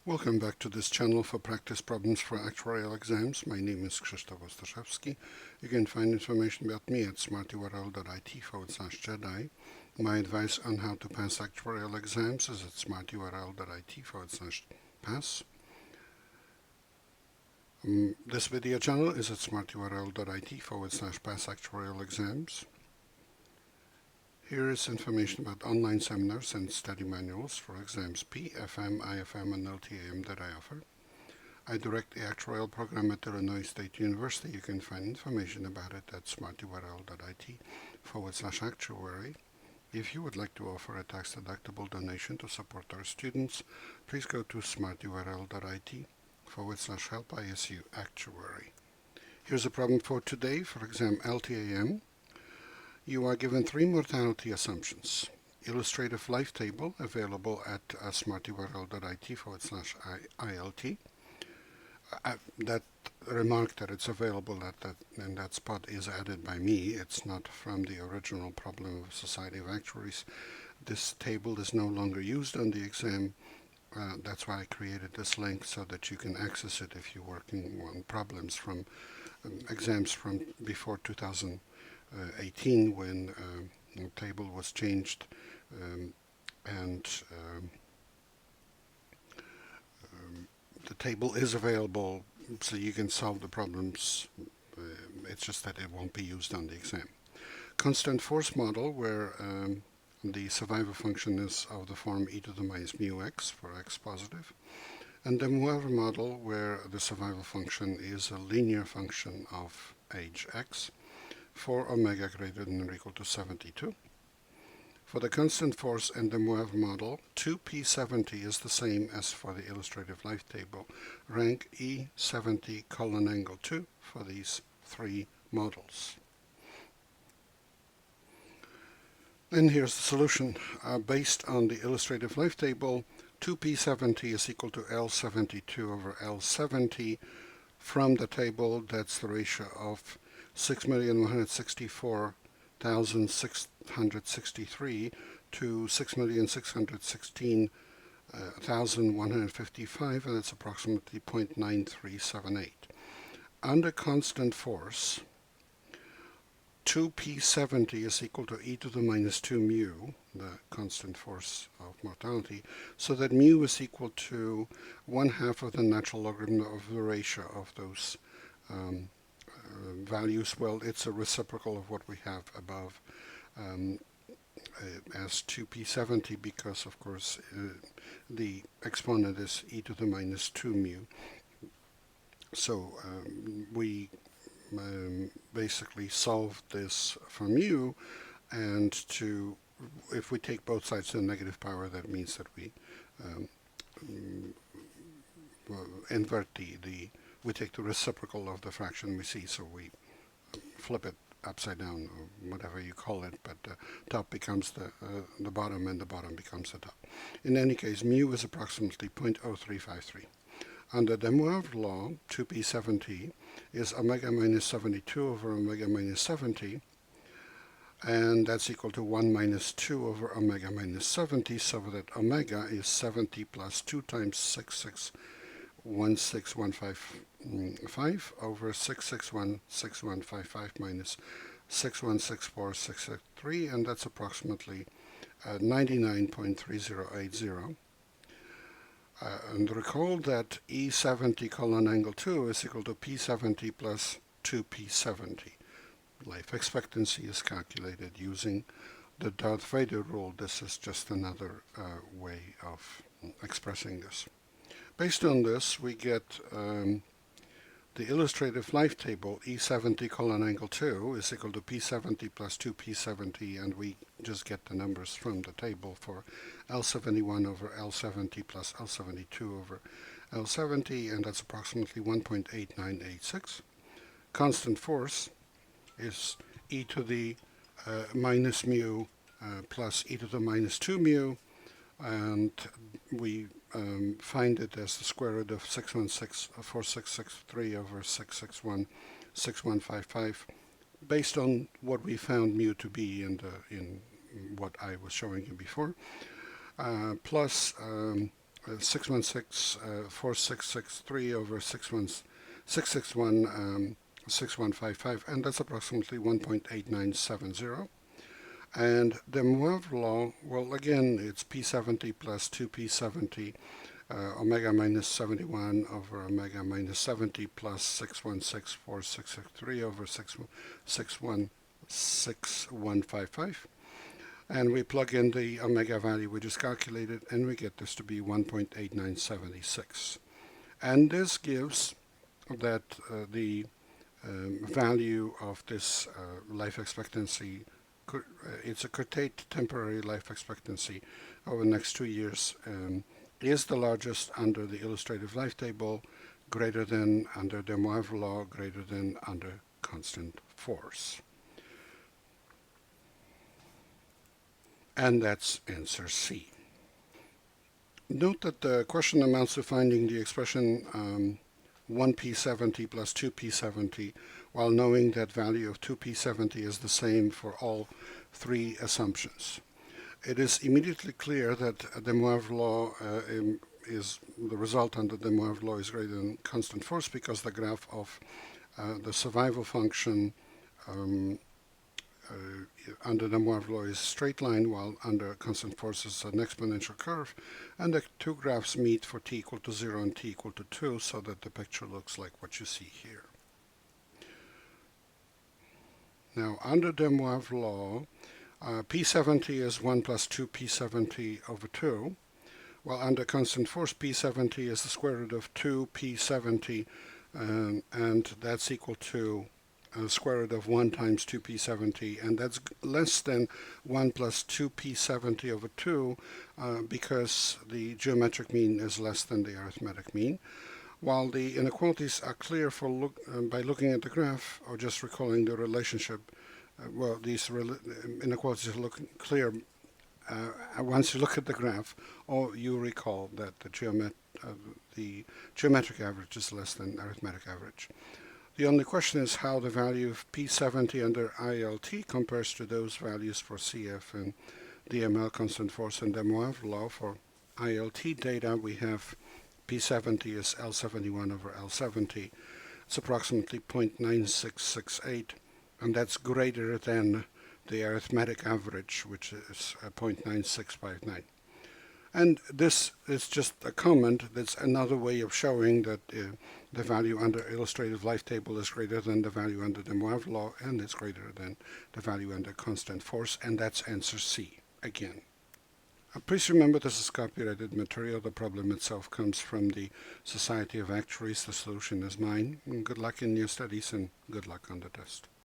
Welcome back to this channel for practice problems for actuarial exams. My name is Krzysztof Ostaszewski. You can find information about me at smarturl.it/Jedi. My advice on how to pass actuarial exams is at smarturl.it/pass. This video channel is at smarturl.it/pass actuarial exams. Here is information about online seminars and study manuals for exams P, FM, IFM, and LTAM that I offer. I direct the Actuarial program at Illinois State University. You can find information about it at smarturl.it/actuary. If you would like to offer a tax-deductible donation to support our students, please go to smarturl.it/help-ISU-actuary. Here's a problem for today for exam LTAM. You are given three mortality assumptions. Illustrative life table available at smarturl.it/ILT. That remark that it's available in that spot is added by me. It's not from the original problem of Society of Actuaries. This table is no longer used on the exam. That's why I created this link so that you can access it if you're working on problems from exams from before 2018 when the table was changed and the table is available so you can solve the problems. It's just that it won't be used on the exam. Constant force model where the survival function is of the form e to the minus mu x for x positive, and the Moeller model where the survival function is a linear function of age x for omega greater than or equal to 72. For the constant force and the Moeller model, 2p70 is the same as for the illustrative life table. Rank E70 colon angle 2 for these three models. And here's the solution. Based on the illustrative life table, 2p70 is equal to L72 over L70. From the table, that's the ratio of 6,164,663 to 6,616,155, and that's approximately 0.9378. Under constant force, 2p70 is equal to e to the minus 2 mu, the constant force of mortality, so that mu is equal to 1/2 of the natural logarithm of the ratio of those values. Well, it's a reciprocal of what we have above as 2p70 because, of course, the exponent is e to the minus 2 mu. So we basically solved this for mu, and if we take both sides to the negative power, that means that we invert we take the reciprocal of the fraction we see, so we flip it upside down, or whatever you call it, but the top becomes the bottom, and the bottom becomes the top. In any case, mu is approximately 0.0353. Under the Moeller law, 2p70 is omega minus 72 over omega minus 70, and that's equal to 1 minus 2 over omega minus 70, so that omega is 70 plus 2 times 6616,155 over 6616155 minus 6164,663, and that's approximately 99.3080. And recall that E70 colon angle 2 is equal to P70 plus 2P70. Life expectancy is calculated using the Darth Vader rule. This is just another way of expressing this. Based on this, we get the illustrative life table, E70 colon angle 2 is equal to P70 plus 2P70, and we just get the numbers from the table for L71 over L70 plus L72 over L70, and that's approximately 1.8986. Constant force is e to the minus mu plus e to the minus 2 mu, and we find it as the square root of 6164663 over 6616155, based on what we found mu to be in what I was showing you before, plus 6164663 over 661 and that's approximately 1.8970. And the Moivre law, well, again, it's P70 plus 2P70, omega minus 71 over omega minus 70 plus 6164663 over 6616155. And we plug in the omega value we just calculated, and we get this to be 1.8976. And this gives that the value of this life expectancy, it's a curtailed temporary life expectancy over the next 2 years, is the largest under the illustrative life table, greater than under the Moivre law, greater than under constant force. And that's answer C. Note that the question amounts to finding the expression 1p70 plus 2p70, while knowing that value of 2p70 is the same for all three assumptions. It is immediately clear that the Moivre law is the result under the Moivre law is greater than constant force, because the graph of the survival function under the Moivre law is a straight line, while under constant force is an exponential curve, and the two graphs meet for t equal to 0 and t equal to 2, so that the picture looks like what you see here. Now, under the Moivre law, P70 is 1 plus 2 P70 over 2, while under constant force P70 is the square root of 2 P70, and that's equal to square root of 1 times 2p70, and that's less than 1 plus 2p70 over 2 because the geometric mean is less than the arithmetic mean. While the inequalities are clear by looking at the graph or just recalling the relationship, these inequalities look clear once you look at the graph, or you recall that the geometric average is less than arithmetic average. The only question is how the value of P70 under ILT compares to those values for CF and DML, constant force, and the Moivre law. For ILT data, we have P70 is L71 over L70. It's approximately 0.9668, and that's greater than the arithmetic average, which is 0.9659. And this is just a comment. That's another way of showing that the value under illustrative life table is greater than the value under the Moivre law, and it's greater than the value under constant force, and that's answer C again. Please remember this is copyrighted material. The problem itself comes from the Society of Actuaries. The solution is mine. And good luck in your studies, and good luck on the test.